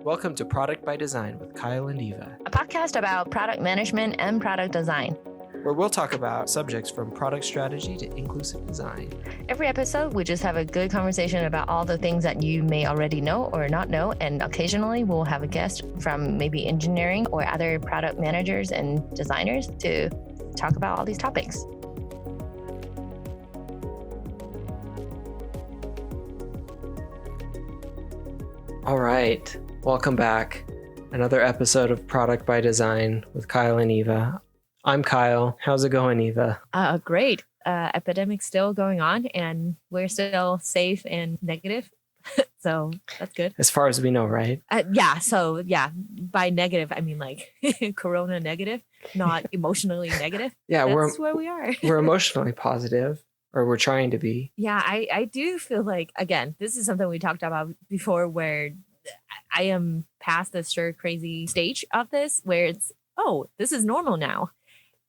Welcome to Product by Design with Kyle and Eva, a podcast about product management and product design, where we'll talk about subjects from product strategy to inclusive design. Every episode, we just have a good conversation about all the things that you may already know or not know, and occasionally we'll have a guest from maybe engineering or other product managers and designers to talk about all these topics. All right, welcome back. Another episode of Product by Design with Kyle and Eva. I'm Kyle. How's it going, Eva? Great. Epidemic's still going on and we're still safe and negative. So that's good. As far as we know, right? By negative, I mean like corona negative, not emotionally negative. Yeah, that's where we are. We're emotionally positive, or we're trying to be. Yeah, I do feel like, again, this is something we talked about before where I am past the stir crazy stage of this where it's, oh, this is normal now.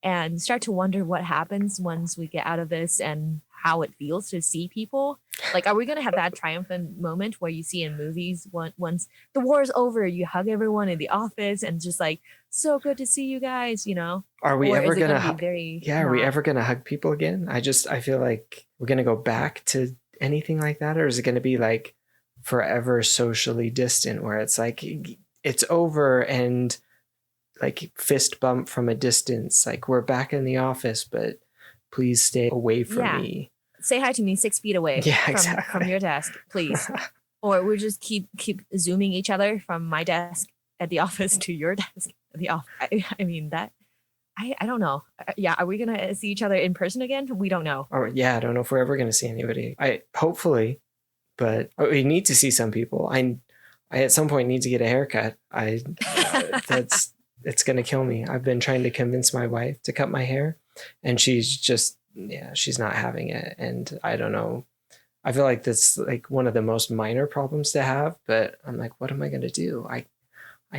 And start to wonder what happens once we get out of this and how it feels to see people. Like, are we going to have that triumphant moment where you see in movies once the war is over, you hug everyone in the office and just like, so good to see you guys, you know? Are we ever going to Are we ever going to hug people again? I feel like we're going to go back to anything like that, or is it going to be like forever socially distant where it's like it's over and like fist bump from a distance, like we're back in the office, but please stay away from me. Say hi to me 6 feet away from your desk, please. Or we just keep zooming each other from my desk at the office to your desk at the office. I mean that. I don't know. Yeah, are we gonna see each other in person again? We don't know. Oh yeah, I don't know if we're ever gonna see anybody. Hopefully, but we need to see some people. I at some point need to get a haircut. It's gonna kill me. I've been trying to convince my wife to cut my hair, and she's not having it. And I don't know. I feel like that's like one of the most minor problems to have, but I'm like, what am I gonna do? I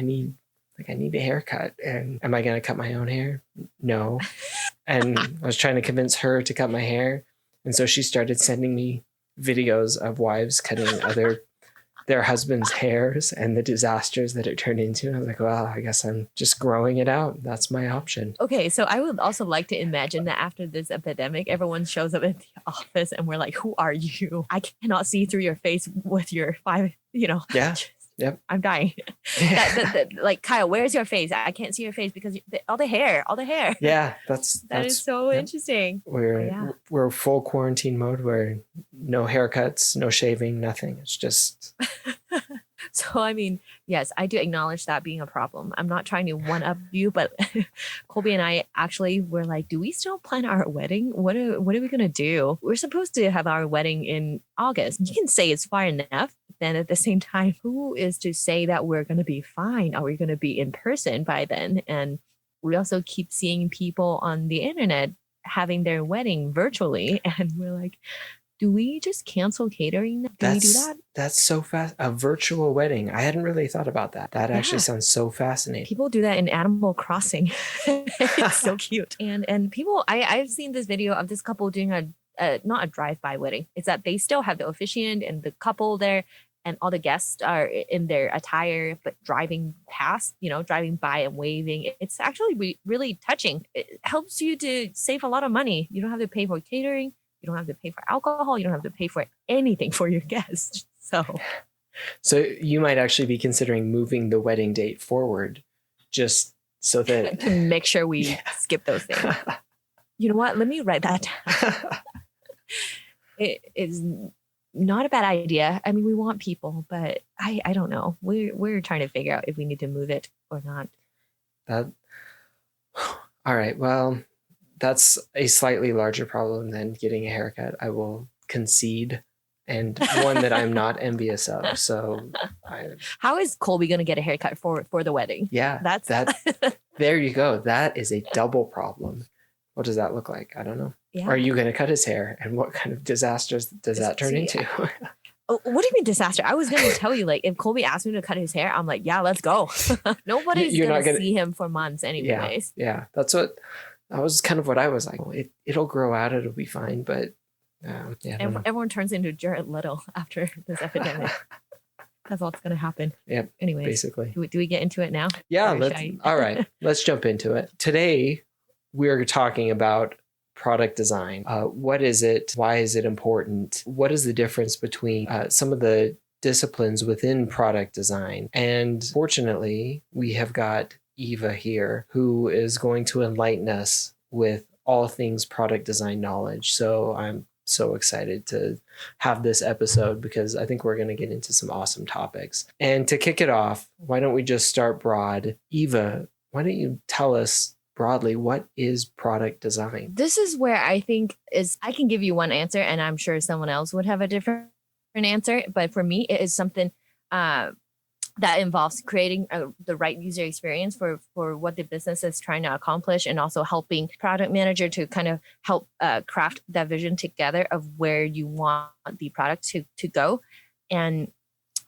need a haircut. And am I gonna cut my own hair? No. And I was trying to convince her to cut my hair, and so she started sending me videos of wives cutting their husbands' hairs and the disasters that it turned into. And I was like, well, I guess I'm just growing it out. That's my option. Okay, so I would also like to imagine that after this epidemic, everyone shows up at the office and we're like, who are you? I cannot see through your face with your five, Yeah. Yep. I'm dying. Like, Kyle, where's your face? I can't see your face because all the hair. Yeah, that is so interesting. We're full quarantine mode where no haircuts, no shaving, nothing. It's just. So, I mean, yes, I do acknowledge that being a problem. I'm not trying to one-up you, but Colby and I actually were like, do we still plan our wedding? What are we going to do? We're supposed to have our wedding in August. You can say it's far enough. Then at the same time, who is to say that we're going to be fine? Are we going to be in person by then? And we also keep seeing people on the internet having their wedding virtually. And we're like, do we just cancel catering? Do we do that? That's so fast. A virtual wedding. I hadn't really thought about that. That actually sounds so fascinating. People do that in Animal Crossing. It's so cute. And people, I've seen this video of this couple doing not a drive-by wedding. It's that they still have the officiant and the couple there, and all the guests are in their attire, but driving past, driving by and waving. It's actually really touching. It helps you to save a lot of money. You don't have to pay for catering. You don't have to pay for alcohol. You don't have to pay for anything for your guests. So you might actually be considering moving the wedding date forward just so that to make sure we skip those things. You know what? Let me write that down. It is not a bad idea. I mean, we want people, but I don't know. We're trying to figure out if we need to move it or not. All right. Well, that's a slightly larger problem than getting a haircut. I will concede, and one that I'm not envious of. So, how is Colby going to get a haircut for the wedding? Yeah, that's there you go. That is a double problem. What does that look like? I don't know. Yeah. Are you going to cut his hair, and what kind of disasters does that turn into? Oh, what do you mean disaster? I was going to tell you, like, if Colby asked me to cut his hair, I'm like, yeah, let's go. Nobody's going to see him for months anyways. Yeah. That was kind of what I was like. It'll grow out. It'll be fine. But everyone turns into Jared Leto after this epidemic. That's all that's going to happen. Yep. Anyways, Basically. do we get into it now? Yeah. Or should I- All right. Let's jump into it. Today, we're talking about product design. What is it? Why is it important? What is the difference between some of the disciplines within product design? And fortunately, we have got Eva here who is going to enlighten us with all things product design knowledge. So I'm so excited to have this episode because I think we're going to get into some awesome topics. And to kick it off, why don't we just start broad? Eva, why don't you tell us broadly, what is product design? This is where I think is I can give you one answer, and I'm sure someone else would have a different answer. But for me, it is something that involves creating the right user experience for what the business is trying to accomplish, and also helping product manager to kind of help craft that vision together of where you want the product to go. And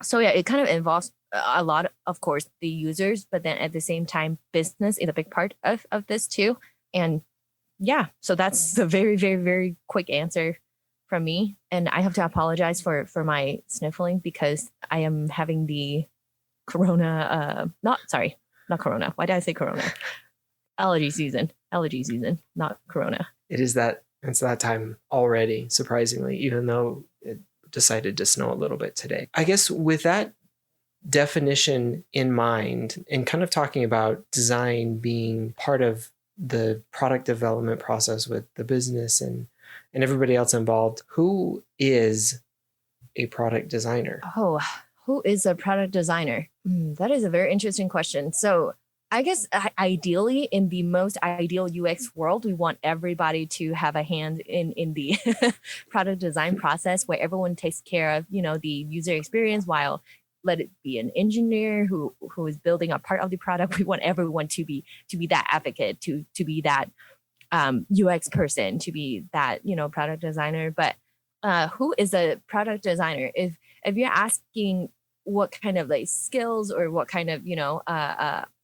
so yeah, it kind of involves a lot, of course, the users, but then at the same time, business is a big part of this too. And yeah, so that's the very, very, very quick answer from me. And I have to apologize for my sniffling because I am having the corona, not corona. Why did I say corona? Allergy season, not corona. It's that time already, surprisingly, even though it decided to snow a little bit today. I guess with that definition in mind and kind of talking about design being part of the product development process with the business and everybody else involved, who is a product designer? Oh, who is a product designer? That is a very interesting question. So I guess ideally, in the most ideal UX world, we want everybody to have a hand in the product design process where everyone takes care of, the user experience, while let it be an engineer who is building a part of the product. We want everyone to be that advocate, to be that UX person, to be that, product designer. But who is a product designer? If you're asking what kind of like skills or what kind of,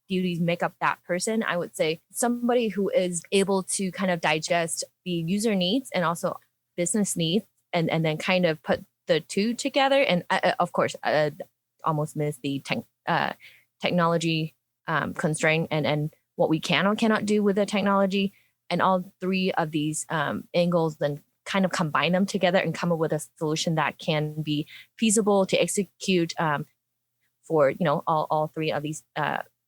duties make up that person, I would say somebody who is able to kind of digest the user needs and also business needs, and then kind of put the two together. And of course, almost miss the technology constraint and what we can or cannot do with the technology. And all three of these angles then kind of combine them together and come up with a solution that can be feasible to execute for all three of these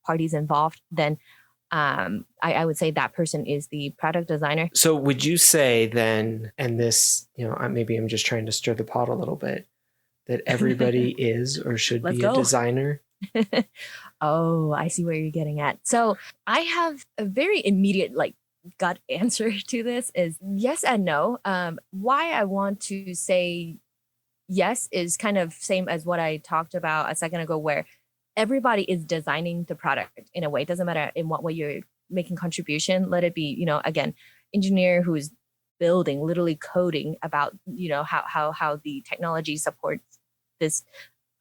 parties involved. Then I would say that person is the product designer. So would you say then, and this, maybe I'm just trying to stir the pot a little bit, that everybody is or should be a designer? Oh, I see where you're getting at. So I have a very immediate gut answer to this is yes and no. Why I want to say yes is kind of same as what I talked about a second ago, where everybody is designing the product in a way. It doesn't matter in what way you're making contribution. Let it be, again, engineer who is building, literally coding about, how the technology supports this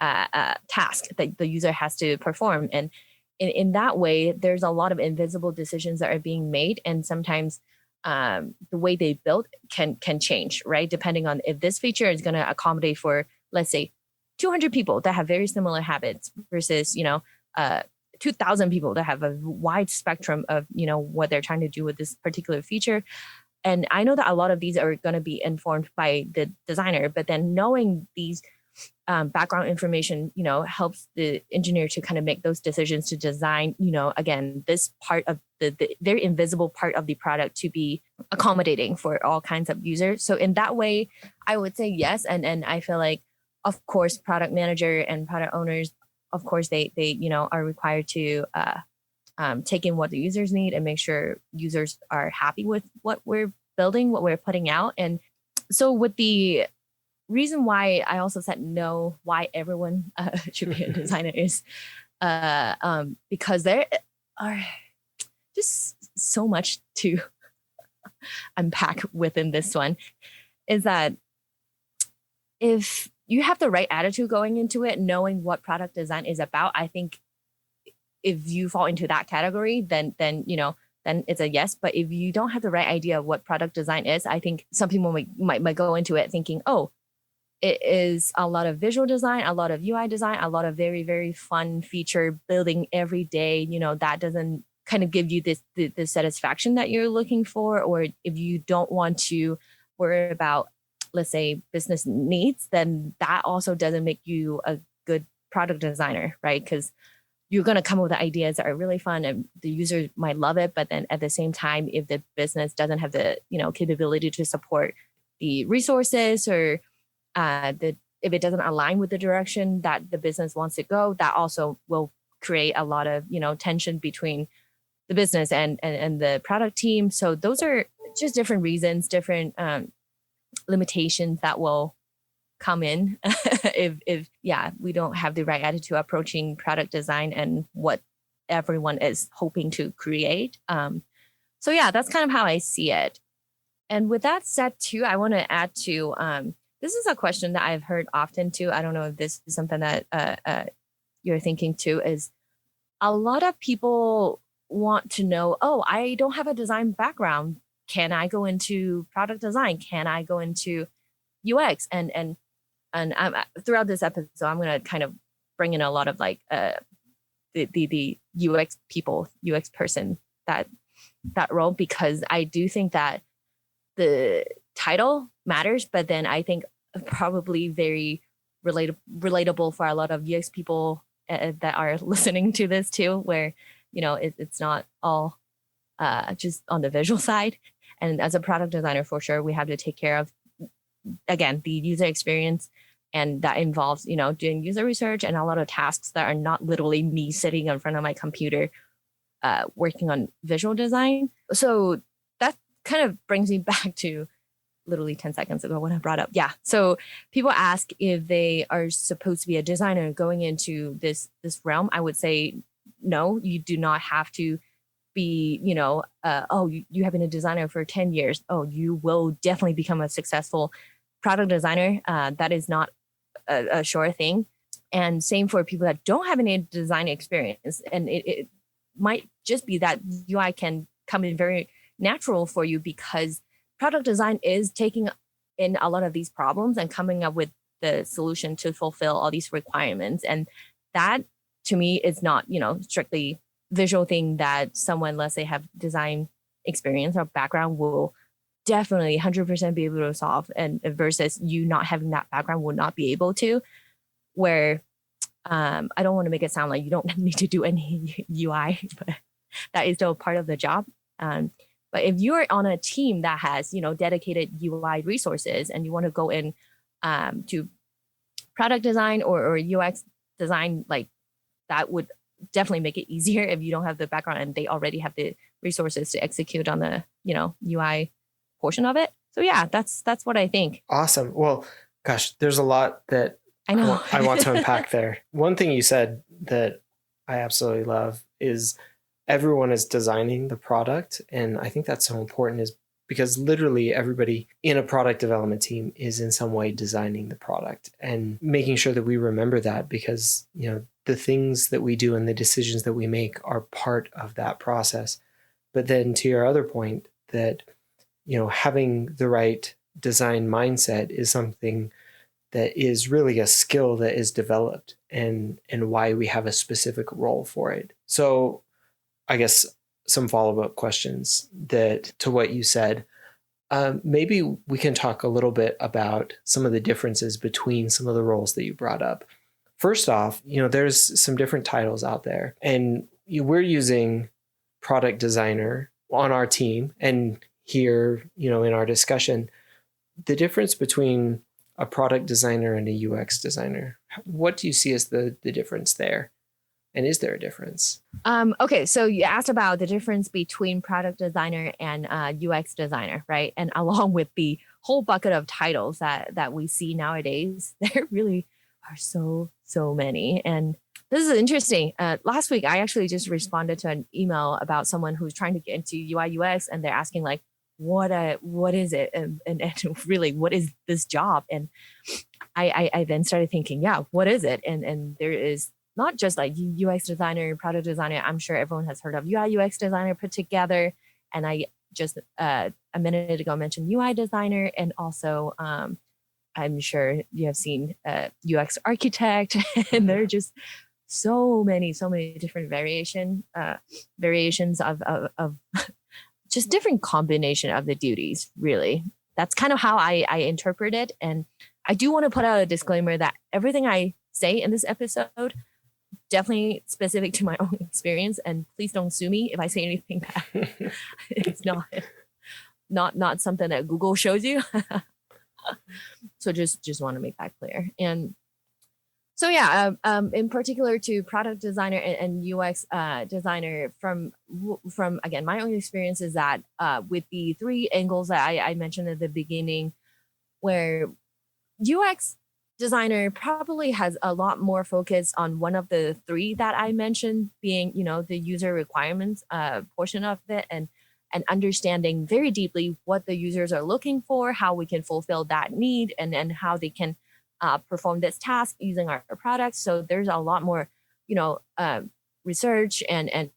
task that the user has to perform. And in that way, there's a lot of invisible decisions that are being made. And sometimes the way they build can change, right? Depending on if this feature is going to accommodate for, let's say, 200 people that have very similar habits versus, 2,000 people that have a wide spectrum of, what they're trying to do with this particular feature. And I know that a lot of these are going to be informed by the designer, but then knowing these background information, helps the engineer to kind of make those decisions to design, again, this part of the very invisible part of the product to be accommodating for all kinds of users. So in that way, I would say yes. And I feel like, of course, product manager and product owners, of course, they are required to take in what the users need and make sure users are happy with what we're building, what we're putting out. And so with the reason why I also said no, why everyone should be a designer is because there are just so much to unpack within this one, is that if you have the right attitude going into it, knowing what product design is about, I think if you fall into that category, then it's a yes. But if you don't have the right idea of what product design is, I think some people might go into it thinking, oh, it is a lot of visual design, a lot of UI design, a lot of very, very fun feature building every day, that doesn't kind of give you the satisfaction that you're looking for. Or if you don't want to worry about, let's say, business needs, then that also doesn't make you a good product designer, right? Because you're going to come up with ideas that are really fun and the user might love it. But then at the same time, if the business doesn't have the, capability to support the resources, or if it doesn't align with the direction that the business wants to go, that also will create a lot of, tension between the business and the product team. So those are just different reasons, different limitations that will come in if we don't have the right attitude approaching product design and what everyone is hoping to create. So yeah, that's kind of how I see it. And with that said too, I want to add to this is a question that I've heard often too. I don't know if this is something that you're thinking too, is a lot of people want to know, oh, I don't have a design background. Can I go into product design? Can I go into UX? And throughout this episode, I'm going to kind of bring in a lot of like the UX people, UX person, that role, because I do think that the title matters, but then I think probably very relatable for a lot of UX people that are listening to this too, where it's not all just on the visual side. And as a product designer, for sure, we have to take care of, again, the user experience. And that involves, doing user research and a lot of tasks that are not literally me sitting in front of my computer working on visual design. So that kind of brings me back to literally 10 seconds ago when I brought up. Yeah. So people ask if they are supposed to be a designer going into this realm. I would say, no, you do not have to be, you have been a designer for 10 years. Oh, you will definitely become a successful product designer. That is not a sure thing. And same for people that don't have any design experience. And it might just be that UI can come in very natural for you, because product design is taking in a lot of these problems and coming up with the solution to fulfill all these requirements. And that, to me, is not, strictly visual thing that someone, let's say, have design experience or background will definitely 100% be able to solve, and versus you not having that background will not be able to. Where I don't want to make it sound like you don't need to do any UI, but that is still part of the job. But if you're on a team that has, dedicated UI resources and you want to go in to product design or UX design, like that would definitely make it easier if you don't have the background and they already have the resources to execute on the, UI portion of it. So yeah, that's what I think. Awesome. Well, gosh, there's a lot that I know I want to unpack there. One thing you said that I absolutely love is everyone is designing the product. And I think that's so important, is because literally everybody in a product development team is in some way designing the product, and making sure that we remember that, because, the things that we do and the decisions that we make are part of that process. But then to your other point, that, having the right design mindset is something that is really a skill that is developed, and why we have a specific role for it. So I guess some follow-up questions to what you said. Maybe we can talk a little bit about some of the differences between some of the roles that you brought up. First off, there's some different titles out there, and we're using product designer on our team. And here, in our discussion, the difference between a product designer and a UX designer, what do you see as the difference there? And is there a difference? Okay, so you asked about the difference between product designer and UX designer, right? And along with the whole bucket of titles that we see nowadays, there really are so many. And this is interesting. Last week, I actually just responded to an email about someone who's trying to get into UI UX, and they're asking like, what is it? And really, what is this job? And I then started thinking, yeah, what is it? And there is not just like UX designer, product designer. I'm sure everyone has heard of UI UX designer put together. And I just a minute ago mentioned UI designer, and also I'm sure you have seen UX architect, and there are just so many different variations of just different combination of the duties, really. That's kind of how I interpret it. And I do want to put out a disclaimer that everything I say in this episode definitely specific to my own experience, and please don't sue me if I say anything that it's not something that Google shows you. So just want to make that clear. And so yeah, in particular to product designer and UX designer, from again my own experience is that with the three angles that I mentioned at the beginning, where UX designer probably has a lot more focus on one of the three that I mentioned, being the user requirements portion of it, and understanding very deeply what the users are looking for, how we can fulfill that need, and how they can perform this task using our products. So there's a lot more, research and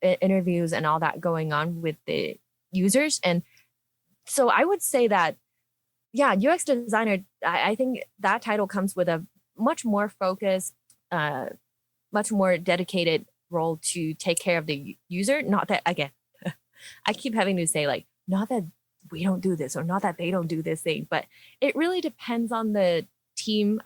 interviews and all that going on with the users. And so I would say that, yeah, UX designer, I think that title comes with a much more focused, much more dedicated role to take care of the user. Not that, again, I keep having to say, like, not that we don't do this or not that they don't do this thing, but it really depends on the team,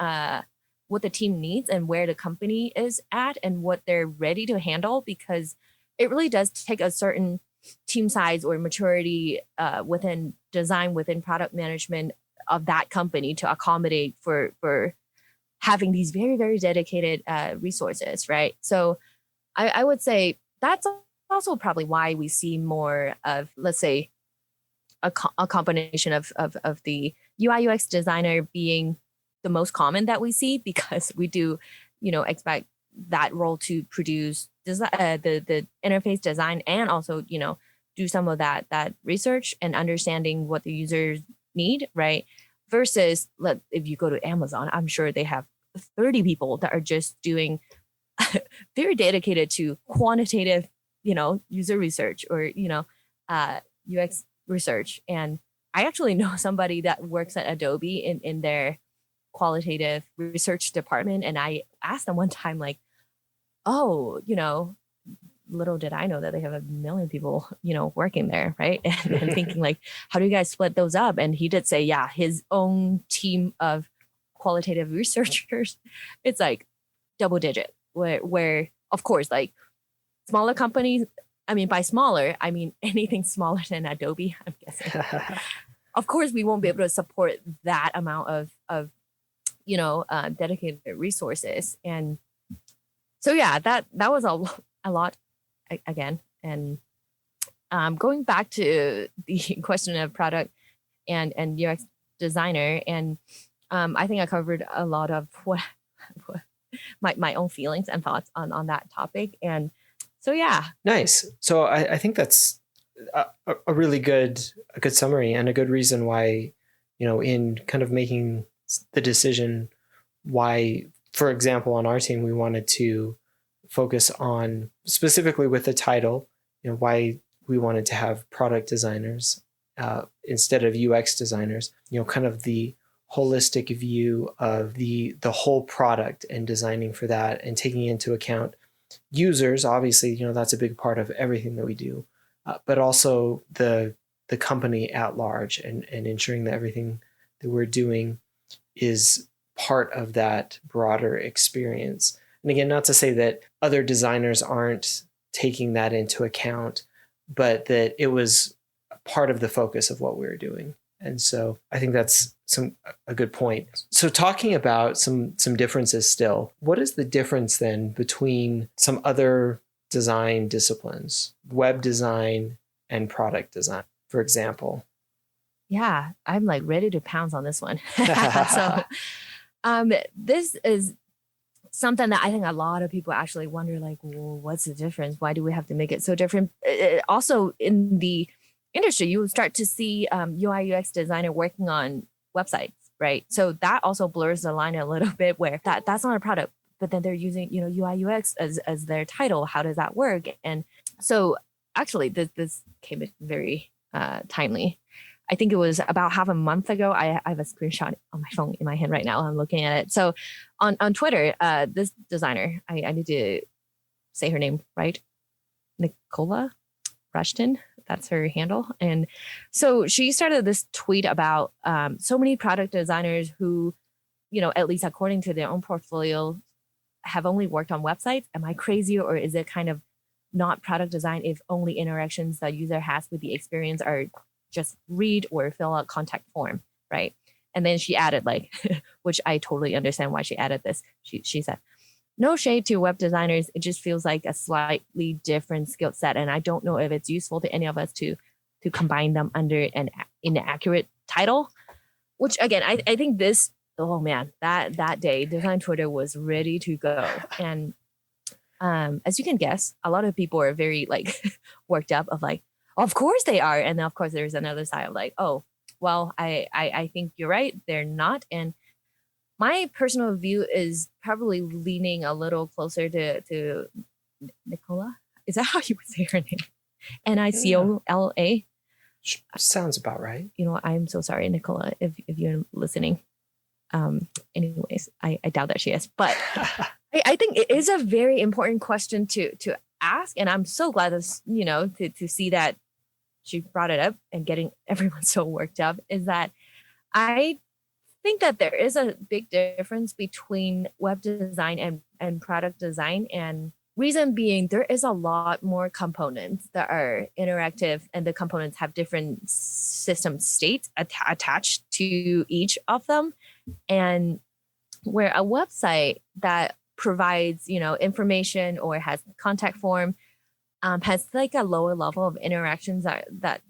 what the team needs and where the company is at and what they're ready to handle, because it really does take a certain team size or maturity within design, within product management of that company to accommodate for having these very, very dedicated resources, right? So I would say that's also probably why we see more of, let's say, a combination of the UI UX designer being the most common that we see, because we do, expect that role to produce the interface design and also, do some of that research and understanding what the users need, right? Versus, if you go to Amazon, I'm sure they have 30 people that are just doing very dedicated to quantitative, user research or, UX research. And I actually know somebody that works at Adobe in their qualitative research department. And I asked them one time, like, oh, little did I know that they have 1 million people, working there, right? And thinking, like, how do you guys split those up? And he did say, yeah, his own team of qualitative researchers, it's like double digit, where of course, like, smaller companies, I mean, by smaller, I mean anything smaller than Adobe, I'm guessing. Of course, we won't be able to support that amount of dedicated resources. And so, yeah, that was a lot again. And going back to the question of product and UX designer, and I think I covered a lot of what my own feelings and thoughts on that topic. And so, yeah. Nice. So I think that's a really good summary and a good reason why, in kind of making the decision why, for example, on our team, we wanted to focus on specifically with the title, why we wanted to have product designers instead of UX designers, kind of the holistic view of the whole product and designing for that and taking into account users. Obviously, that's a big part of everything that we do, but also the company at large and ensuring that everything that we're doing is part of that broader experience. And again, not to say that other designers aren't taking that into account, but that it was part of the focus of what we were doing. And so I think that's a good point. So talking about some differences still, what is the difference then between some other design disciplines, web design and product design, for example? Yeah, I'm like ready to pounce on this one. So this is something that I think a lot of people actually wonder, like, well, what's the difference? Why do we have to make it so different? Also, in the industry, you will start to see UI UX designer working on websites, right? So that also blurs the line a little bit, where that's not a product, but then they're using UI UX as their title. How does that work? And so actually, this came in very timely. I think it was about half a month ago. I have a screenshot on my phone in my hand right now. I'm looking at it. So on Twitter, this designer, I need to say her name right, Nicola Rushton. That's her handle. And so she started this tweet about so many product designers who, at least according to their own portfolio, have only worked on websites. Am I crazy, or is it kind of not product design if only interactions the user has with the experience are just read or fill out contact form, right? And then she added which I totally understand why she added this. She said, no shade to web designers. It just feels like a slightly different skill set. And I don't know if it's useful to any of us to combine them under an inaccurate title, which again, I think this, oh man, that day Design Twitter was ready to go. And as you can guess, a lot of people are very worked up of of course they are. And then of course there's another side of oh, well, I think you're right. They're not. And my personal view is probably leaning a little closer to Nicola. Is that how you would say her name? Nicola. Sounds about right. I'm so sorry, Nicola, if you're listening. Anyways, I doubt that she is. But I think it is a very important question to ask. And I'm so glad to see that she brought it up and getting everyone so worked up, is that I think that there is a big difference between web design and product design. And reason being, there is a lot more components that are interactive, and the components have different system states attached to each of them. And where a website that provides, information or has contact form, has a lower level of interactions that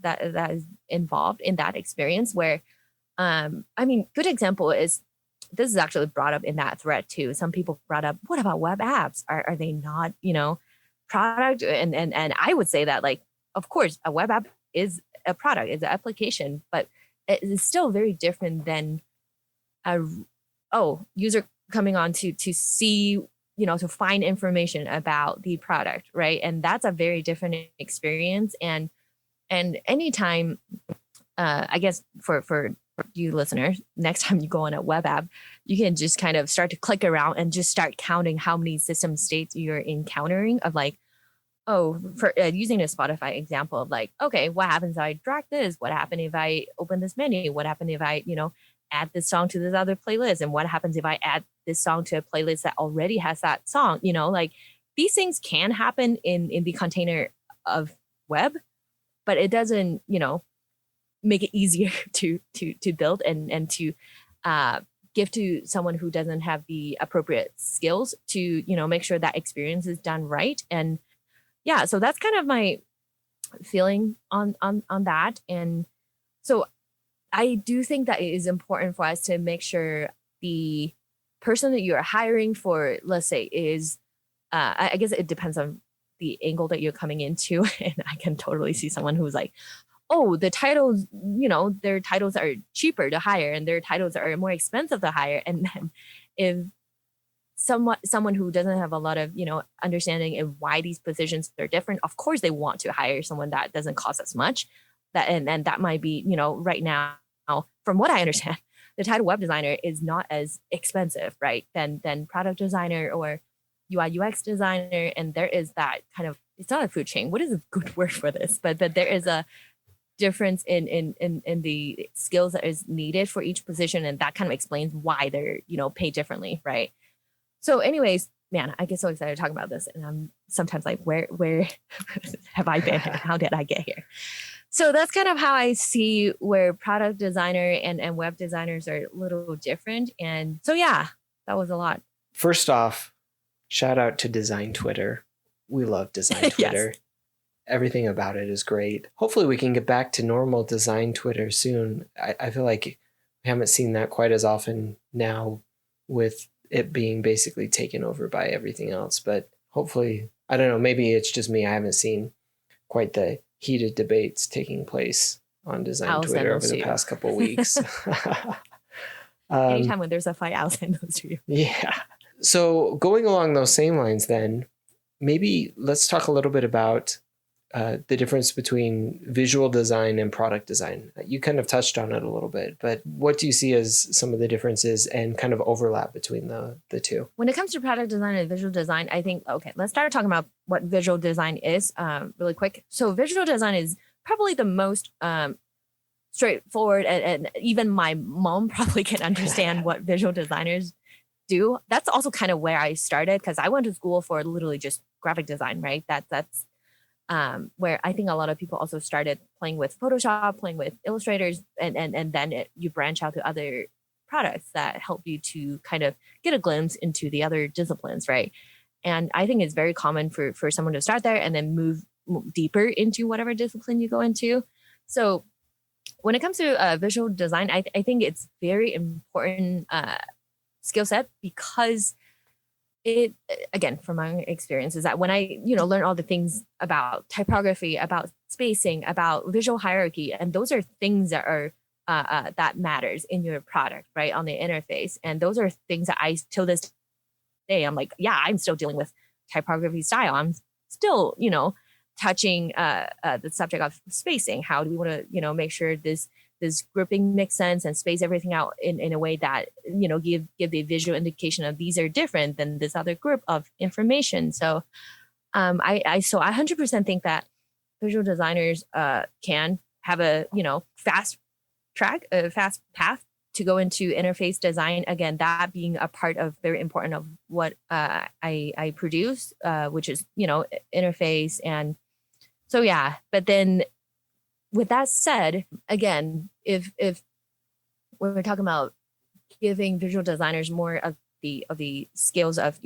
is involved in that experience, where good example is, this is actually brought up in that thread too. Some people brought up, what about web apps? Are they not, product? And I would say that of course, a web app is a product, it's an application, but it is still very different than user coming on to see, to find information about the product, right? And that's a very different experience. And anytime, I guess for you listeners, next time you go on a web app, you can just kind of start to click around and just start counting how many system states you're encountering of for using a Spotify example of okay, what happens if I drag this? What happened if I open this menu? What happened if I, add this song to this other playlist? And what happens if I add this song to a playlist that already has that song? These things can happen in the container of web, but it doesn't, make it easier to build and to give to someone who doesn't have the appropriate skills to, make sure that experience is done right. And yeah, so that's kind of my feeling on that. And so I do think that it is important for us to make sure the person that you're hiring for, let's say, is, I guess it depends on the angle that you're coming into. And I can totally see someone who's oh, the titles, their titles are cheaper to hire and their titles are more expensive to hire. And then if someone who doesn't have a lot of, understanding of why these positions are different, of course they want to hire someone that doesn't cost as much. That and that might be, right now, from what I understand, the title web designer is not as expensive, right, than product designer or UI UX designer. And there is that kind of, it's not a food chain. What is a good word for this? But there is a difference in the skills that is needed for each position, and that kind of explains why they're paid differently, right? So anyways, man, I get so excited to talk about this, and I'm sometimes where have I been? How did I get here? So that's kind of how I see where product designer and web designers are a little different. And so yeah, that was a lot. First off, shout out to Design Twitter. We love Design Twitter. Yes. Everything about it is great. Hopefully we can get back to normal Design Twitter soon. I feel like we haven't seen that quite as often now, with it being basically taken over by everything else. But hopefully, I don't know, maybe it's just me. I haven't seen quite the heated debates taking place on Design Twitter over the past couple of weeks. Anytime when there's a fight, I'll send those to you. Yeah. So going along those same lines then, maybe let's talk a little bit about the difference between visual design and product design. You kind of touched on it a little bit, but what do you see as some of the differences and kind of overlap between the two? When it comes to product design and visual design, I think, okay, let's start talking about what visual design is really quick. So visual design is probably the most straightforward, and even my mom probably can understand what visual designers do. That's also kind of where I started, because I went to school for literally just graphic design, right? That's where I think a lot of people also started playing with Photoshop, playing with illustrators, and then you branch out to other products that help you to kind of get a glimpse into the other disciplines, right? And I think it's very common for someone to start there and then move deeper into whatever discipline you go into. So when it comes to visual design, I think it's very important skill set, because it, again, from my experience, is that when I learn all the things about typography, about spacing, about visual hierarchy, and those are things that are that matters in your product, right, on the interface. And those are things that I, till this day, I'm like, yeah, I'm still dealing with typography style. I'm still touching the subject of spacing. How do we want to make sure this grouping makes sense and space everything out in a way that give the visual indication of these are different than this other group of information. So I 100% think that visual designers can have a fast path to go into interface design. Again, that being a part of very important of what I produce, which is interface. And so yeah, but then with that said, again, if we're talking about giving visual designers more of the skills of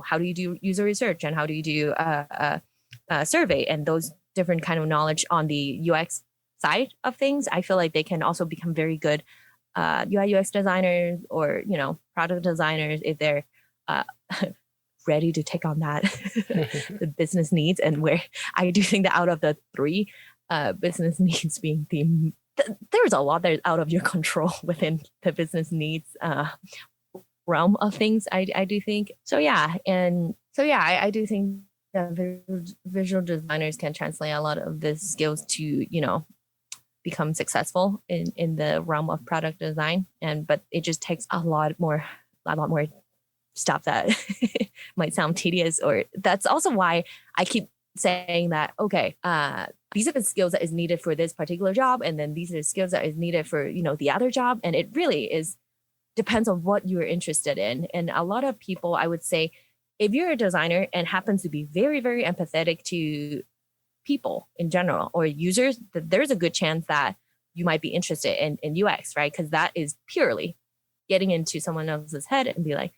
how do you do user research, and how do you do a survey, and those different kind of knowledge on the UX side of things, I feel like they can also become very good UI UX designers, or product designers, if they're ready to take on that the business needs. And where I do think that out of the three, business needs being there's a lot that's out of your control within the business needs realm of things. I do think so. Yeah, and so yeah, I do think that visual designers can translate a lot of the skills to become successful in the realm of product design. But it just takes a lot more stuff that might sound tedious, or that's also why I keep saying that, okay, these are the skills that is needed for this particular job, and then these are the skills that is needed for the other job. And it really depends on what you're interested in. And a lot of people, I would say, if you're a designer and happens to be very, very empathetic to people in general or users, that there's a good chance that you might be interested in UX, right? Because that is purely getting into someone else's head and be like,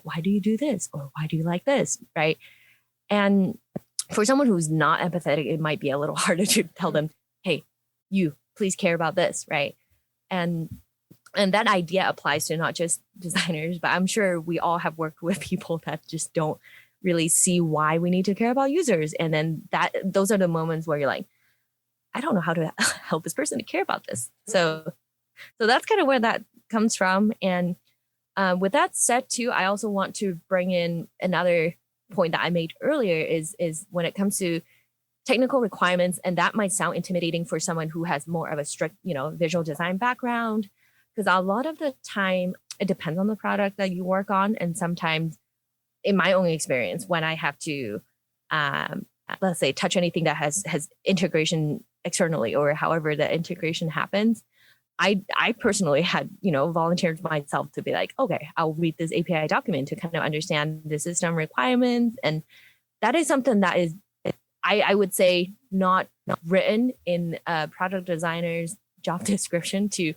why do you do this? Or why do you like this? Right. And for someone who's not empathetic, it might be a little harder to tell them, hey, you please care about this. Right. And that idea applies to not just designers, but I'm sure we all have worked with people that just don't really see why we need to care about users. And then those are the moments where you're like, I don't know how to help this person to care about this. So that's kind of where that comes from. And with that said too, I also want to bring in another point that I made earlier is when it comes to technical requirements, and that might sound intimidating for someone who has more of a strict, visual design background, because a lot of the time it depends on the product that you work on. And sometimes, in my own experience, when I have to, let's say, touch anything that has integration externally, or however the integration happens, I personally had, volunteered myself to be like, okay, I'll read this API document to kind of understand the system requirements. And that is something that is, I would say, not written in a product designer's job description to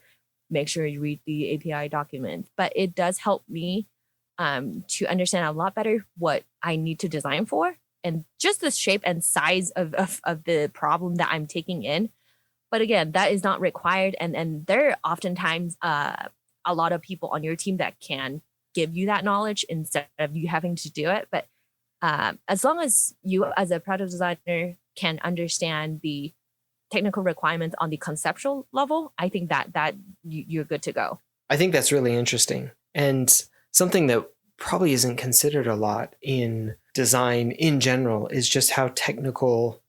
make sure you read the API document. But it does help me to understand a lot better what I need to design for, and just the shape and size of the problem that I'm taking in. But again, that is not required. And there are oftentimes a lot of people on your team that can give you that knowledge instead of you having to do it. But as long as you as a product designer can understand the technical requirements on the conceptual level, I think that you're good to go. I think that's really interesting. And something that probably isn't considered a lot in design in general is just how technical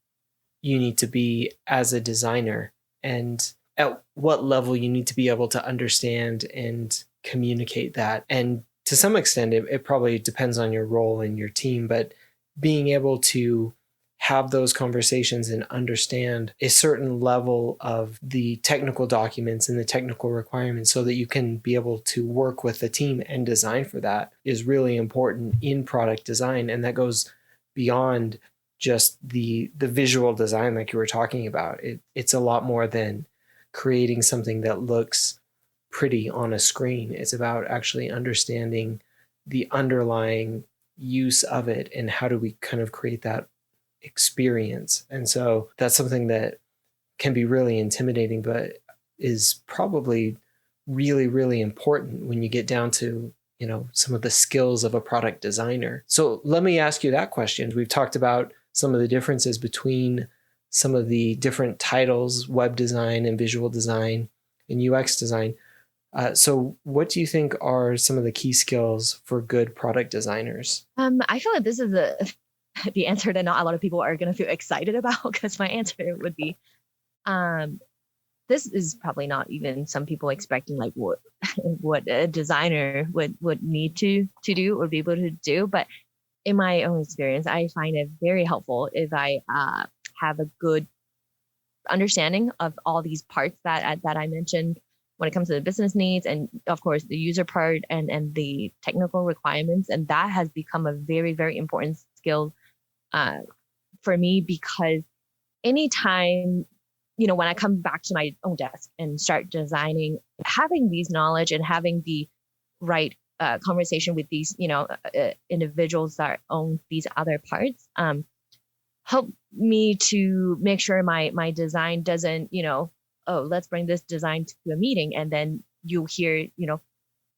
you need to be as a designer, and at what level you need to be able to understand and communicate that. And to some extent, it probably depends on your role in your team, but being able to have those conversations and understand a certain level of the technical documents and the technical requirements so that you can be able to work with the team and design for that is really important in product design. And that goes beyond just the visual design like you were talking about. It's a lot more than creating something that looks pretty on a screen. It's about actually understanding the underlying use of it and how do we kind of create that experience. And so that's something that can be really intimidating, but is probably really, really important when you get down to, some of the skills of a product designer. So let me ask you that question. We've talked about some of the differences between some of the different titles, web design and visual design and UX design. So what do you think are some of the key skills for good product designers? I feel like this is the answer that not a lot of people are going to feel excited about, because my answer would be, this is probably not even some people expecting like what a designer would need to do or be able to do. But in my own experience, I find it very helpful if I have a good understanding of all these parts that I mentioned when it comes to the business needs, and of course the user part and the technical requirements. And that has become a very, very important skill for me, because anytime, when I come back to my own desk and start designing, having these knowledge and having the right conversation with these, individuals that own these other parts, help me to make sure my design doesn't, oh, let's bring this design to a meeting. And then you'll hear,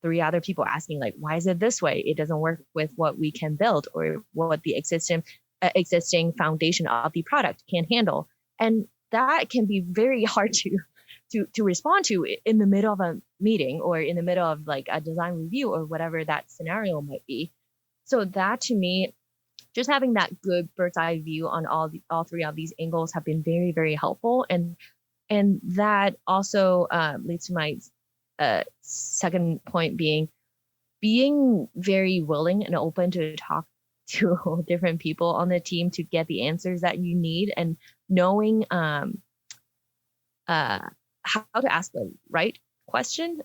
3 other people asking like, why is it this way? It doesn't work with what we can build or what the existing foundation of the product can handle. And that can be very hard to respond to in the middle of a meeting or in the middle of like a design review or whatever that scenario might be. So that, to me, just having that good bird's eye view on all 3 of these angles have been very, very helpful. And that also leads to my second point, being very willing and open to talk to different people on the team to get the answers that you need, and knowing how to ask the right question.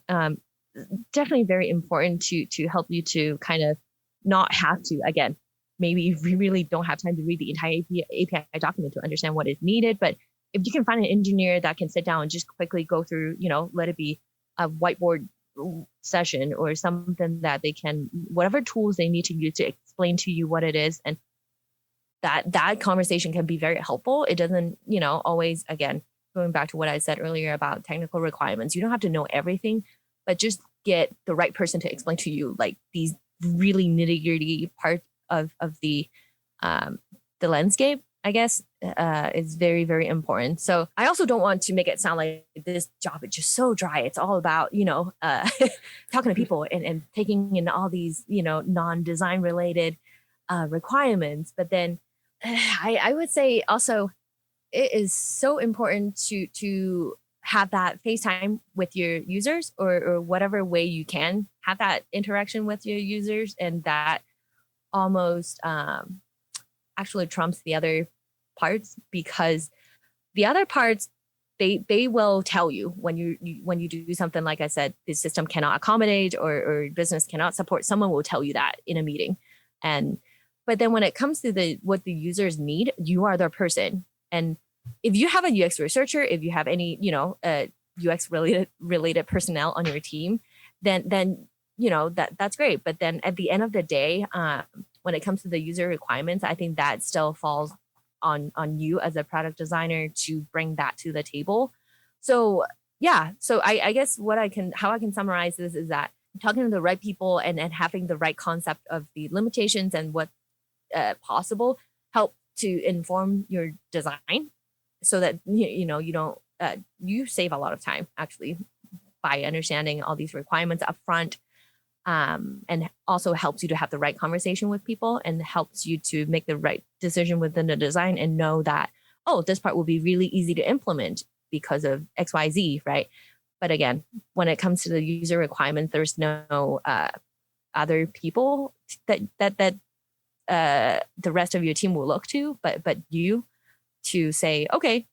Definitely very important to help you to kind of not have to, again, maybe you really don't have time to read the entire API document to understand what is needed. But if you can find an engineer that can sit down and just quickly go through, let it be a whiteboard session or something that they can, whatever tools they need to use to explain to you what it is. And that conversation can be very helpful. It doesn't, always, again, going back to what I said earlier about technical requirements, you don't have to know everything, but just get the right person to explain to you like these really nitty gritty parts of the landscape, I guess, is very, very important. So I also don't want to make it sound like this job is just so dry. It's all about, talking to people and taking in all these, non-design related requirements. But then I would say also it is so important to have that FaceTime with your users or whatever way you can have that interaction with your users. And that almost actually trumps the other parts, because the other parts, they will tell you when you do something, like I said, the system cannot accommodate or business cannot support, someone will tell you that in a meeting. But then when it comes to what the users need, you are their person. And if you have a UX researcher, if you have any, UX related personnel on your team, then that's great. But then at the end of the day, when it comes to the user requirements, I think that still falls on you as a product designer to bring that to the table. So yeah, so I guess how I can summarize this is that talking to the right people and having the right concept of the limitations and what possible help to inform your design, so that you don't you save a lot of time actually by understanding all these requirements up front. And also helps you to have the right conversation with people and helps you to make the right decision within the design and know that, oh, this part will be really easy to implement because of XYZ, right? But again, when it comes to the user requirements, there's no other people that the rest of your team will look to, but you to say, okay,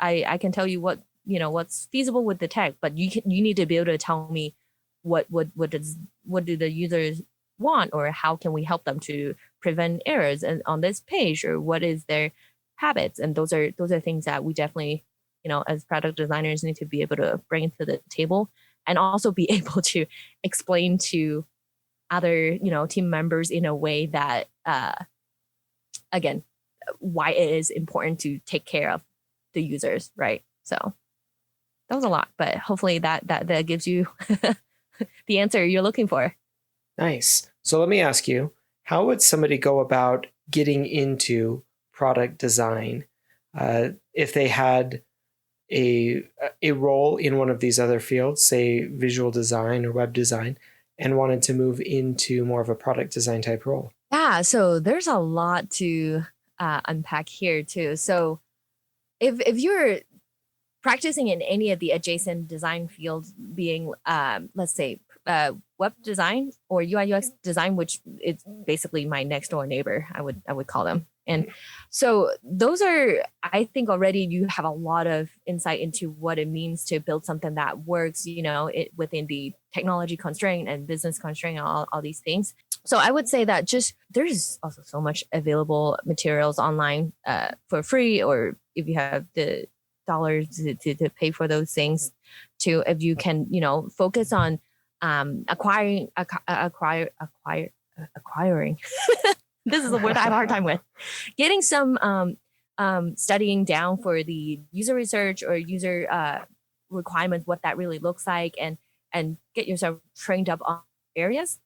I can tell you what's feasible with the tech, but you need to be able to tell me what do the users want, or how can we help them to prevent errors on this page, or what is their habits. And those are things that we definitely, as product designers, need to be able to bring to the table, and also be able to explain to other team members in a way that again, why it is important to take care of the users, right? So that was a lot, but hopefully that gives you the answer you're looking for. Nice. So let me ask you, how would somebody go about getting into product design if they had a role in one of these other fields, say visual design or web design, and wanted to move into more of a product design type role? Yeah, so there's a lot to unpack here too. So if you're practicing in any of the adjacent design fields, being let's say web design or UI UX design, which it's basically my next door neighbor, I would call them. And so those are, I think already you have a lot of insight into what it means to build something that works, within the technology constraint and business constraint, all these things. So I would say that just there's also so much available materials online for free, or if you have the dollars to pay for those things too, if you can, focus on acquiring. This is a word I have a hard time with. Getting some studying down for the user research or user requirements, what that really looks like, and get yourself trained up on areas.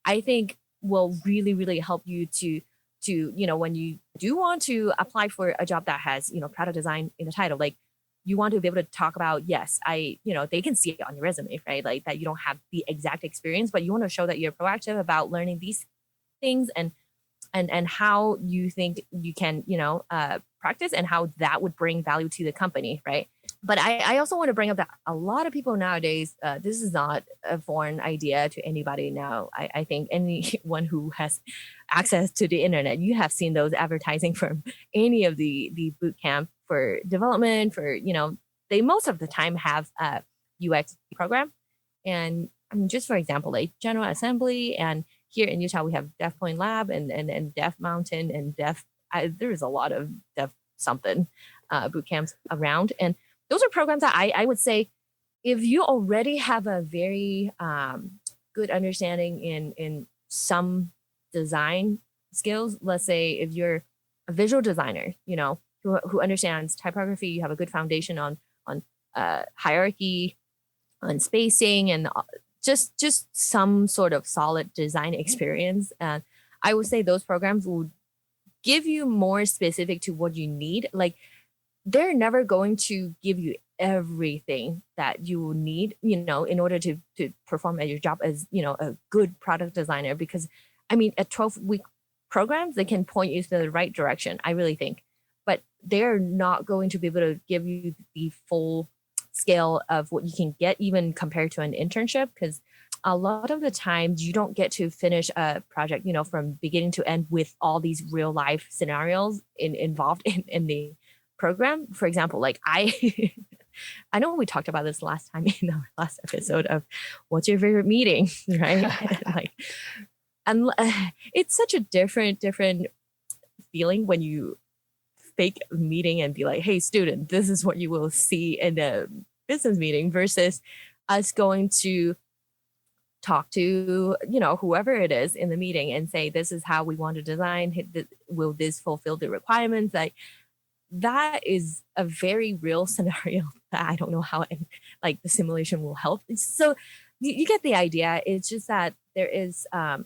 I think will really, really help you to when you do want to apply for a job that has, product design in the title, like you want to be able to talk about, yes, they can see it on your resume, right? Like that you don't have the exact experience, but you want to show that you're proactive about learning these things and how you think you can, practice, and how that would bring value to the company, right? But I also want to bring up that a lot of people nowadays, this is not a foreign idea to anybody now. I think anyone who has access to the internet, you have seen those advertising from any of the boot camp for development, for, they most of the time have a UX program. And I mean, just for example, like General Assembly, and here in Utah, we have Dev Point Lab and Dev Mountain and there's a lot of Dev something boot camps around. And those are programs that I would say, if you already have a very good understanding in some design skills, let's say if you're a visual designer, who understands typography, you have a good foundation on hierarchy, on spacing, and just some sort of solid design experience. And I would say those programs will give you more specific to what you need. Like they're never going to give you everything that you will need, in order to perform at your job as, a good product designer. Because I mean, at 12-week programs, they can point you to the right direction, I really think. But they're not going to be able to give you the full scale of what you can get, even compared to an internship, because a lot of the times you don't get to finish a project, from beginning to end with all these real life scenarios involved in the program. For example, like I know we talked about this last time in our last episode of what's your favorite meeting, right? Like, and it's such a different feeling when you fake a meeting and be like, hey student, this is what you will see in a business meeting, versus us going to talk to whoever it is in the meeting and say, this is how we want to design, will this fulfill the requirements? Like that is a very real scenario that I don't know how the simulation will help. So you get the idea. It's just that there is a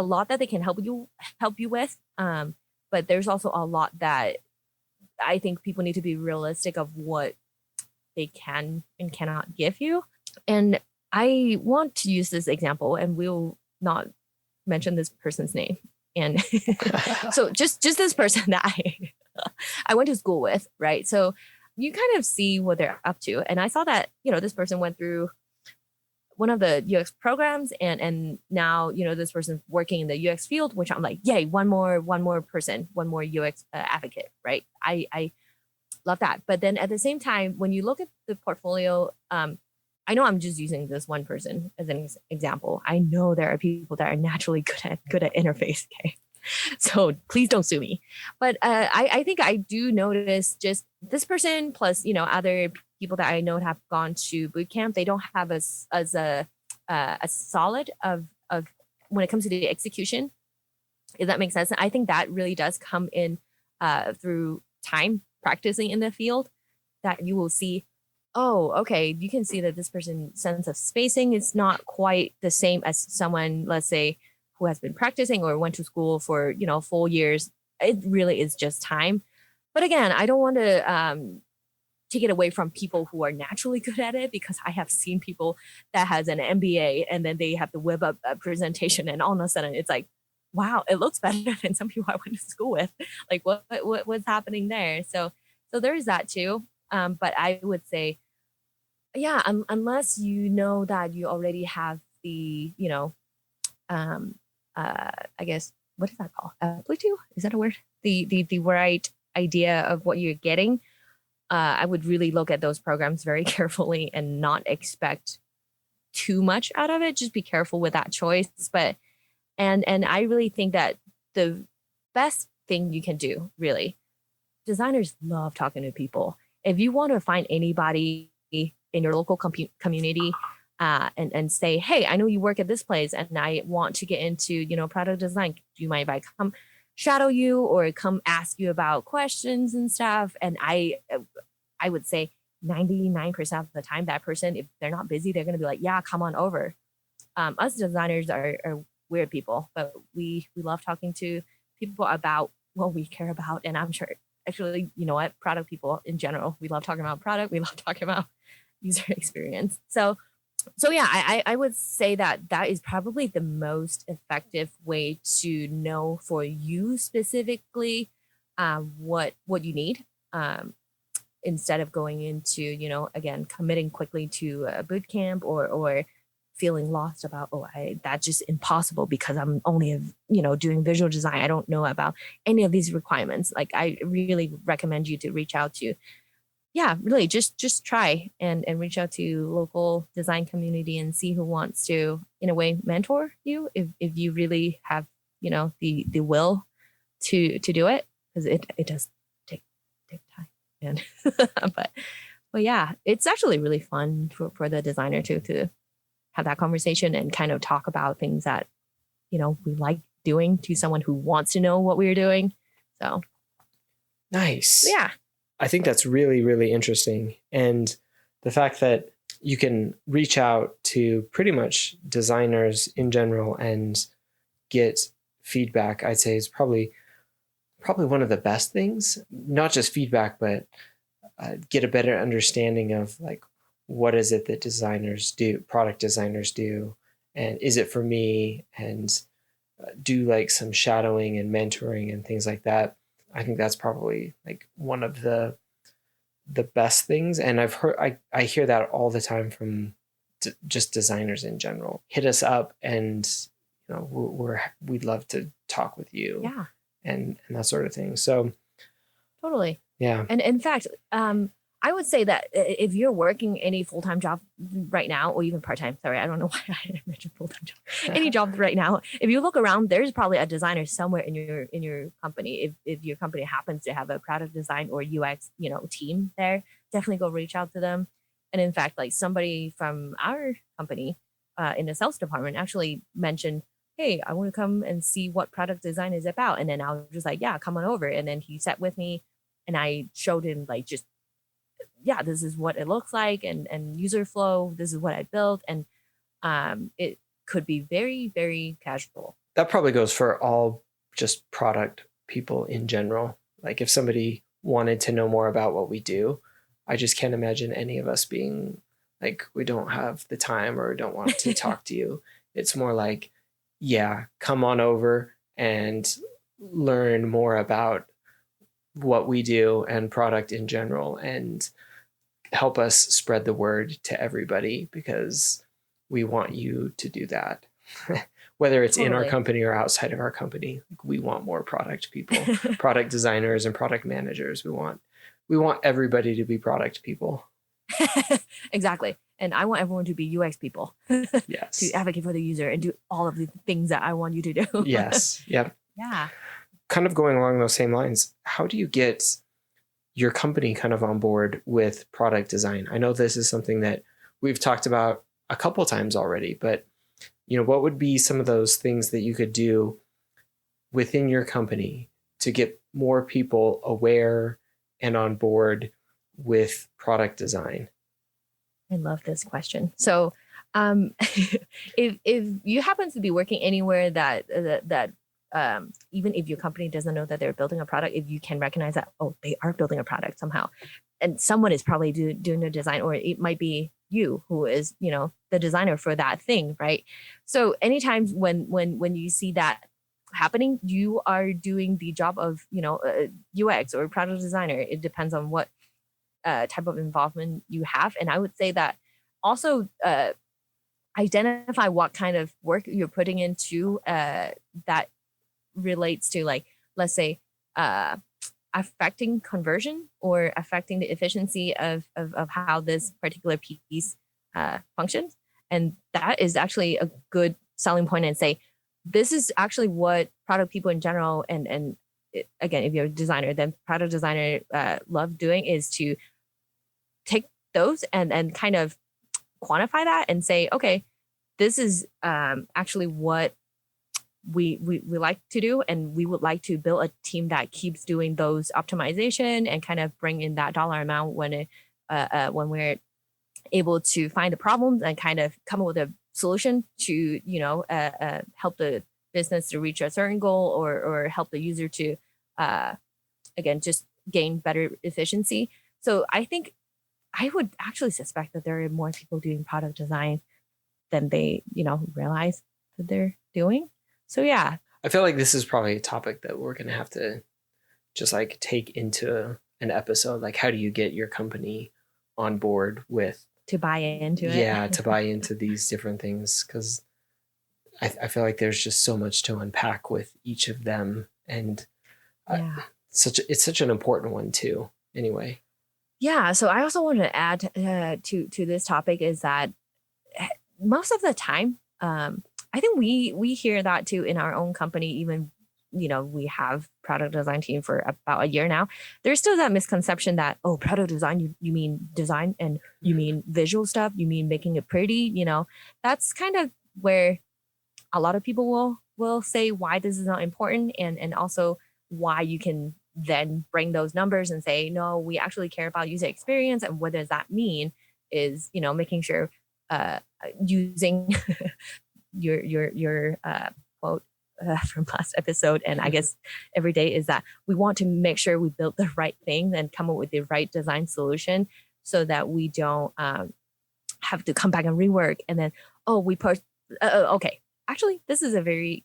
lot that they can help you with, but there's also a lot that I think people need to be realistic of what they can and cannot give you. And I want to use this example, and we'll not mention this person's name. And so just this person that I went to school with, right? So you kind of see what they're up to. And I saw that, this person went through one of the UX programs and now, this person's working in the UX field, which I'm like, yay, one more person, one more UX advocate, right? I love that. But then at the same time, when you look at the portfolio, I know I'm just using this one person as an example. I know there are people that are naturally good at interface. Okay. So please don't sue me. But I think I do notice just this person plus, other people that I know have gone to boot camp. They don't have as a solid of when it comes to the execution. If that makes sense. I think that really does come in through time practicing in the field, that you will see, oh, okay, you can see that this person's sense of spacing is not quite the same as someone, let's say, who has been practicing or went to school for, full years. It really is just time. But again, I don't want to take it away from people who are naturally good at it, because I have seen people that has an MBA and then they have to whip up a presentation and all of a sudden it's like, wow, it looks better than some people I went to school with. Like what's happening there? So there is that too. But I would say, yeah, unless you know that you already have the, I guess, what is that called? Bluetooth? Is that a word? The right idea of what you're getting. I would really look at those programs very carefully and not expect too much out of it. Just be careful with that choice. But and I really think that the best thing you can do, really, designers love talking to people. If you want to find anybody in your local community and say, hey, I know you work at this place and I want to get into, product design. Do you mind if I come shadow you or come ask you about questions and stuff? And I would say 99% of the time, that person, if they're not busy, they're going to be like, yeah, come on over. Us designers are weird people, but we love talking to people about what we care about. And I'm sure, actually, you know what, product people in general, we love talking about product. We love talking about user experience. So yeah, I would say that is probably the most effective way to know for you specifically what you need, instead of going into, again, committing quickly to a boot camp or feeling lost about, that's just impossible because I'm only, doing visual design. I don't know about any of these requirements. Like, I really recommend you to reach out to, really just try and reach out to local design community and see who wants to, in a way, mentor you if you really have, the will to do it, because it does take time. And but yeah, it's actually really fun for the designer to have that conversation and kind of talk about things that, we like doing to someone who wants to know what we're doing. So nice. Yeah. I think that's really, really interesting. And the fact that you can reach out to pretty much designers in general and get feedback, I'd say, is probably one of the best things. Not just feedback, but get a better understanding of, like, what is it that designers do, product designers do, and is it for me, and do like some shadowing and mentoring and things like that. I think that's probably like one of the best things. And I've heard, I hear that all the time from just designers in general. Hit us up and, we'd love to talk with you. Yeah. And that sort of thing. So totally. Yeah. And in fact, I would say that if you're working any full-time job right now, or even part-time, sorry, I don't know why I mentioned full-time job, any job right now, if you look around, there's probably a designer somewhere in your company. If your company happens to have a product design or UX, team there, definitely go reach out to them. And in fact, like, somebody from our company in the sales department actually mentioned, hey, I want to come and see what product design is about. And then I was just like, yeah, come on over. And then he sat with me and I showed him, like, just, yeah, this is what it looks like, and user flow. This is what I built. And it could be very, very casual. That probably goes for all just product people in general. Like, if somebody wanted to know more about what we do, I just can't imagine any of us being like, we don't have the time or don't want to talk to you. It's more like, yeah, come on over and learn more about what we do and product in general, and help us spread the word to everybody, because we want you to do that. Whether it's in our Totally. company or outside of our company, we want more product people, product designers and product managers. We want everybody to be product people. Exactly. And I want everyone to be UX people Yes. to advocate for the user and do all of the things that I want you to do. Yes. Yep. Yeah. Kind of going along those same lines, how do you get your company kind of on board with product design? I know this is something that we've talked about a couple times already, but what would be some of those things that you could do within your company to get more people aware and on board with product design? I love this question. So, if you happen to be working anywhere that even if your company doesn't know that they're building a product, if you can recognize that, oh, they are building a product somehow, and someone is probably doing the design, or it might be you who is the designer for that thing, right? So anytime when you see that happening, you are doing the job of UX or product designer. It depends on what type of involvement you have. And I would say that also identify what kind of work you're putting into that relates to, like, let's say affecting conversion or affecting the efficiency of how this particular piece functions. And that is actually a good selling point, and say, this is actually what product people in general, and again, if you're a designer, then product designer love doing, is to take those and kind of quantify that and say, okay, this is actually what we like to do, and we would like to build a team that keeps doing those optimization and kind of bring in that dollar amount when we're able to find the problems and kind of come up with a solution to help the business to reach a certain goal, or help the user to again just gain better efficiency. So I think I would actually suspect that there are more people doing product design than they realize that they're doing. So yeah, I feel like this is probably a topic that we're going to have to just like take into an episode. Like, how do you get your company on board with to buy into it? Yeah, to buy into these different things, because I feel like there's just so much to unpack with each of them, and Yeah. it's such an important one too. Anyway, Yeah. So I also wanted to add to this topic is that most of the time, I think we hear that too in our own company. Even we have product design team for about a year now. There's still that misconception that, oh, product design, you mean design, and you mean visual stuff, you mean making it pretty. That's kind of where a lot of people will say why this is not important, and also why you can then bring those numbers and say, no, we actually care about user experience. And what does that mean is making sure using your quote from last episode, and I guess every day, is that we want to make sure we build the right thing and come up with the right design solution, so that we don't have to come back and rework, and then okay, actually this is a very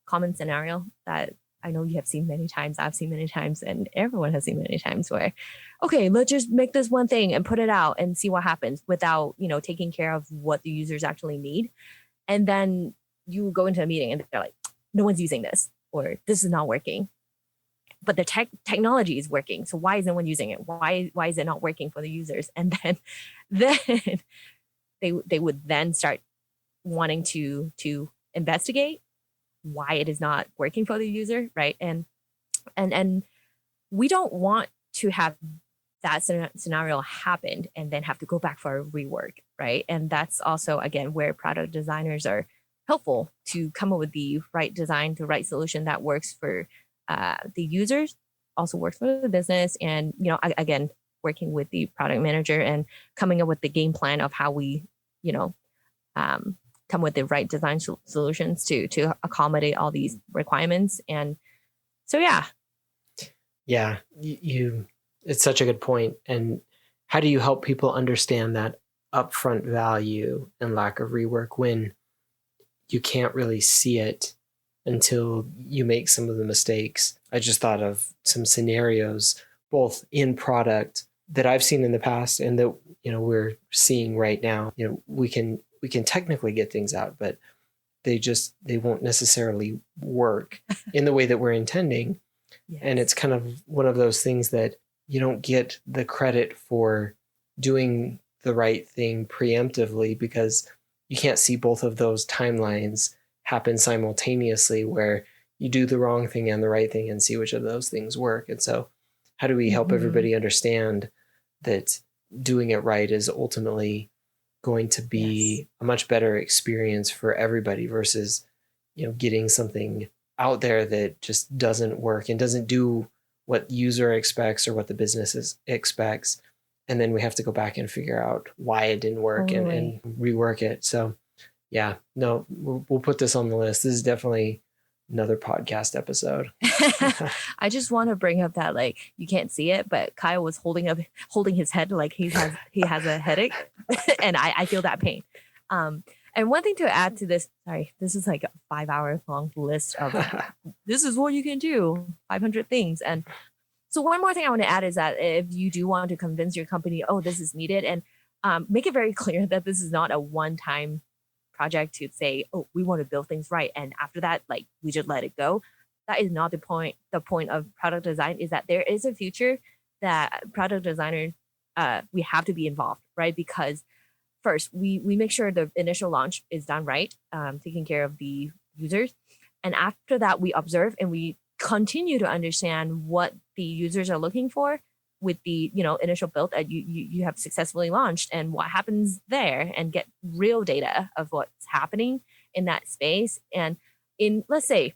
common scenario that I know you have seen many times, I've seen many times, and everyone has seen many times, where, okay, let's just make this one thing and put it out and see what happens, without taking care of what the users actually need. And then you go into a meeting and they're like, no one's using this, or this is not working, but the technology is working. So why isn't one using it? Why is it not working for the users? And then they would then start wanting to investigate why it is not working for the user, right? And we don't want to have that scenario happen and then have to go back for a rework, right? And that's also, again, where product designers are helpful to come up with the right design, the right solution that works for the users, also works for the business, and again, working with the product manager and coming up with the game plan of how we come with the right design solutions to accommodate all these requirements. And so yeah, it's such a good point. And how do you help people understand that upfront value and lack of rework when you can't really see it until you make some of the mistakes. I just thought of some scenarios, both in product that I've seen in the past and that, we're seeing right now. We can technically get things out, but they won't necessarily work in the way that we're intending. Yes. And it's kind of one of those things that you don't get the credit for doing the right thing preemptively, because you can't see both of those timelines happen simultaneously, where you do the wrong thing and the right thing and see which of those things work. And so how do we help everybody understand that doing it right is ultimately going to be a much better experience for everybody versus, getting something out there that just doesn't work and doesn't do what the user expects or what the business expects. And then we have to go back and figure out why it didn't work and rework it. So yeah, no, we'll put this on the list. This is definitely another podcast episode. I just want to bring up that, like, you can't see it, but Kyle was holding his head like he has a headache, and I feel that pain. And one thing to add to this, sorry, this is like a 5-hour long list of this is what you can do, 500 things. And so one more thing I want to add is that if you do want to convince your company, oh, this is needed, and make it very clear that this is not a one-time project to say, oh, we want to build things right, and after that, like, we just let it go. That is not the point. The point of product design is that there is a future that product designers, we have to be involved, right? Because first, we make sure the initial launch is done right, taking care of the users. And after that, we observe and we continue to understand what the users are looking for with the initial build that you have successfully launched, and what happens there, and get real data of what's happening in that space. And in, let's say,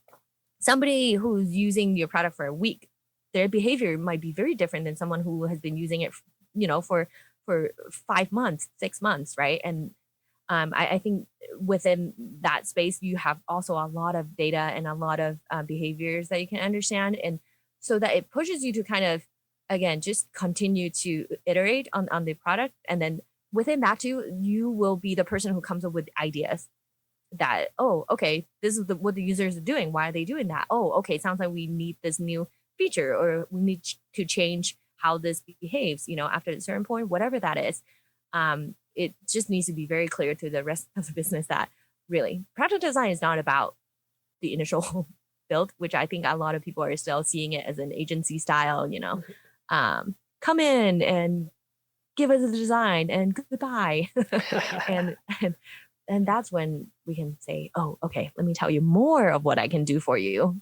somebody who's using your product for a week, their behavior might be very different than someone who has been using it, for 5 months, 6 months, right? And I think within that space, you have also a lot of data and a lot of behaviors that you can understand, and so that it pushes you to kind of, again, just continue to iterate on the product. And then within that too, you will be the person who comes up with ideas that, oh, okay, this is what the users are doing. Why are they doing that? Oh, okay, sounds like we need this new feature, or we need to change how this behaves, after a certain point, whatever that is. It just needs to be very clear to the rest of the business that really product design is not about the initial build, which I think a lot of people are still seeing it as an agency style, come in and give us a design and goodbye. and that's when we can say, oh, okay, let me tell you more of what I can do for you.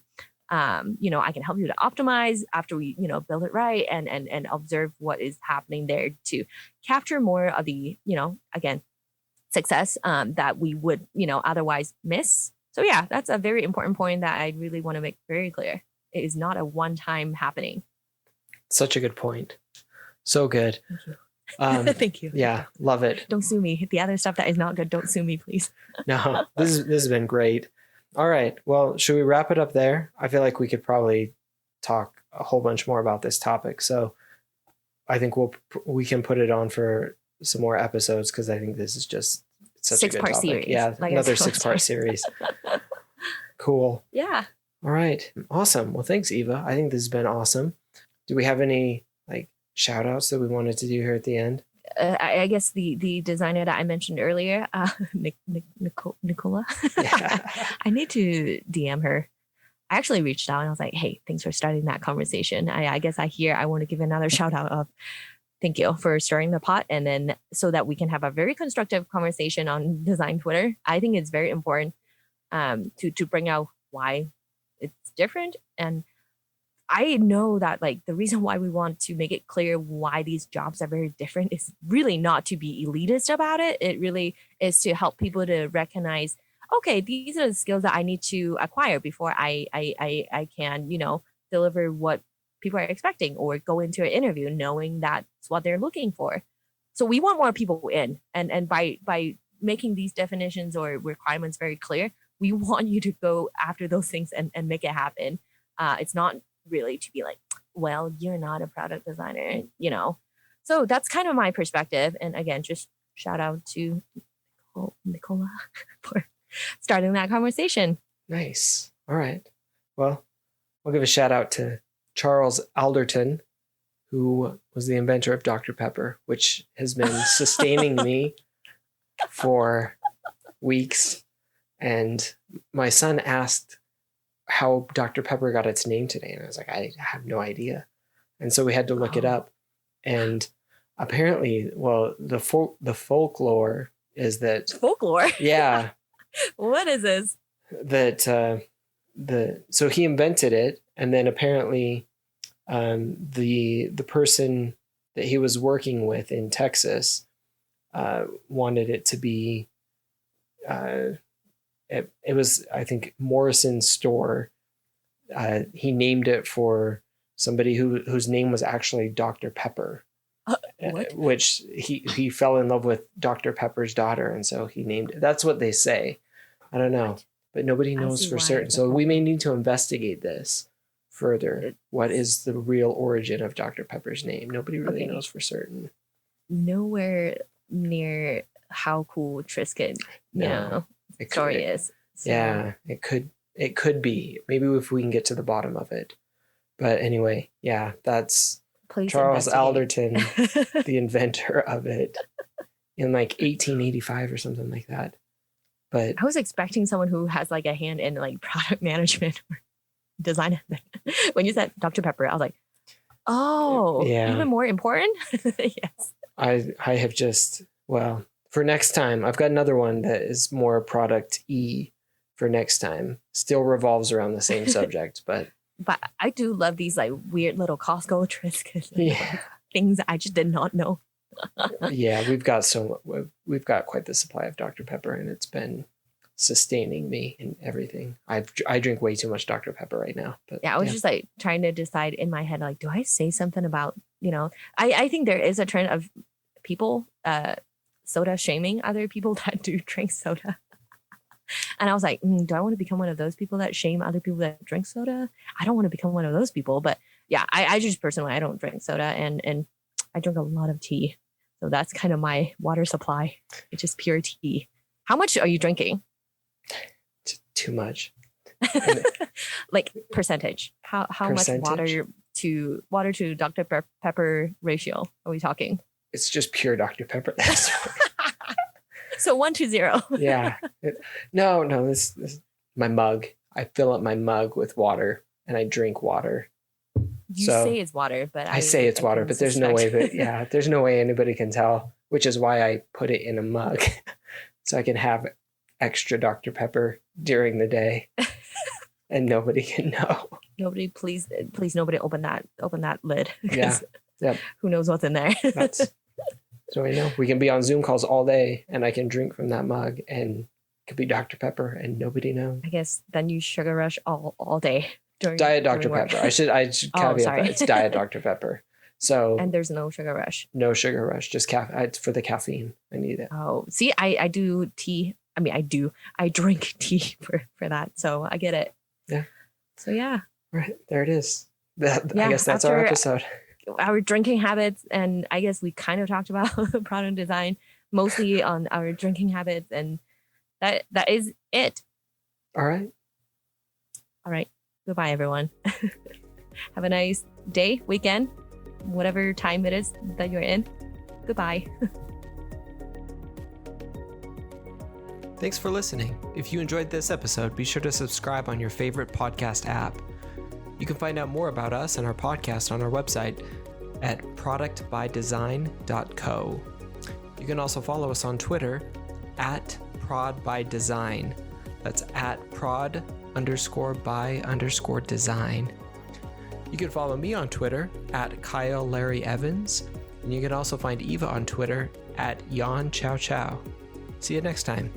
I can help you to optimize after we, build it right, and observe what is happening there to capture more of the, again, success that we would, otherwise miss. So yeah, that's a very important point that I really want to make very clear. It is not a one-time happening. Such a good point. So good. Thank you. Thank you. Yeah, love it. Don't sue me. The other stuff that is not good, don't sue me, please. No, this has been great. All right. Well, should we wrap it up there? I feel like we could probably talk a whole bunch more about this topic. So I think we can put it on for some more episodes, because I think this is just such a good topic. 6-part series. Yeah, like another 6-part series. Cool. Yeah. All right. Awesome. Well, thanks, Eva. I think this has been awesome. Do we have any shout outs that we wanted to do here at the end? I guess the designer that I mentioned earlier, Nicola. Yeah. I need to DM her. I actually reached out and I was like, hey, thanks for starting that conversation. I guess I want to give another shout out of thank you for stirring the pot, and then so that we can have a very constructive conversation on design Twitter. I think it's very important to bring out why it's different. And I know that the reason why we want to make it clear why these jobs are very different is really not to be elitist about it. It really is to help people to recognize, okay, these are the skills that I need to acquire before I can, deliver what people are expecting, or go into an interview knowing that's what they're looking for. So we want more people in, and by making these definitions or requirements very clear, we want you to go after those things and make it happen. It's not really to be like, well, you're not a product designer, So that's kind of my perspective. And again, just shout out to Nicola for starting that conversation. Nice. All right. Well, we'll give a shout out to Charles Alderton, who was the inventor of Dr. Pepper, which has been sustaining me for weeks. And my son asked how Dr. Pepper got its name today. And I was like, I have no idea. And so we had to look it up. And apparently, well, the folklore is that... Folklore? Yeah. What is this? That so he invented it, and then apparently the person that he was working with in Texas wanted it to be it was, I think, Morrison's store. He named it for somebody whose name was actually Dr. Pepper. Which he fell in love with Dr. Pepper's daughter, and so he named it. That's what they say. I don't know, but nobody knows for certain. So we may need to investigate this further. What is the real origin of Dr. Pepper's name? Nobody really knows for certain. Nowhere near how cool Triscuit, story is. So. Yeah, it could be. Maybe if we can get to the bottom of it. But anyway, yeah, that's Charles Alderton, the inventor of it, in like 1885 or something like that. But I was expecting someone who has like a hand in like product management or design. When you said Dr. Pepper, I was like, oh, yeah, even more important. Yes. I have just, well, for next time, I've got another one that is more product for next time. Still revolves around the same subject, but I do love these like weird little Costco Triscuits. Things I just did not know. Yeah, we've got quite the supply of Dr. Pepper, and it's been sustaining me in everything. I drink way too much Dr. Pepper right now. But yeah, I was just like trying to decide in my head, like, do I say something about, I think there is a trend of people soda shaming other people that do drink soda. And I was like, do I want to become one of those people that shame other people that drink soda? I don't want to become one of those people. But yeah, I just personally, I don't drink soda, and I drink a lot of tea. So that's kind of my water supply. It's just pure tea. How much are you drinking? Too much. Like percentage. How much water to Dr. Pepper ratio are we talking? It's just pure Dr. Pepper. So 1 to 0. Yeah. No. This my mug. I fill up my mug with water, and I drink water. You say it's water, but I say it's water, but there's no way that, there's no way anybody can tell, which is why I put it in a mug so I can have extra Dr. Pepper during the day and nobody can know. Nobody, please, nobody open that lid. Yeah. Yep. Who knows what's in there? So I know we can be on Zoom calls all day, and I can drink from that mug, and it could be Dr. Pepper and nobody knows. I guess then you sugar rush all day. Diet Dr. Pepper. I should caveat that. It's Diet Dr. Pepper. So and there's no sugar rush. No sugar rush. Just for the caffeine. I need it. Oh, see, I do tea. I mean, I drink tea for that. So I get it. Yeah. So yeah. Right. There it is. I guess that's our episode. Our drinking habits, and I guess we kind of talked about product design, mostly on our drinking habits, and that is it. All right. Goodbye, everyone. Have a nice day, weekend, whatever time it is that you're in. Goodbye. Thanks for listening. If you enjoyed this episode, be sure to subscribe on your favorite podcast app. You can find out more about us and our podcast on our website at productbydesign.co. You can also follow us on Twitter at prodbydesign. That's at prod_by_design. You can follow me on Twitter at Kyle Larry Evans, and you can also find Eva on Twitter at Yan Chow Chow. See you next time.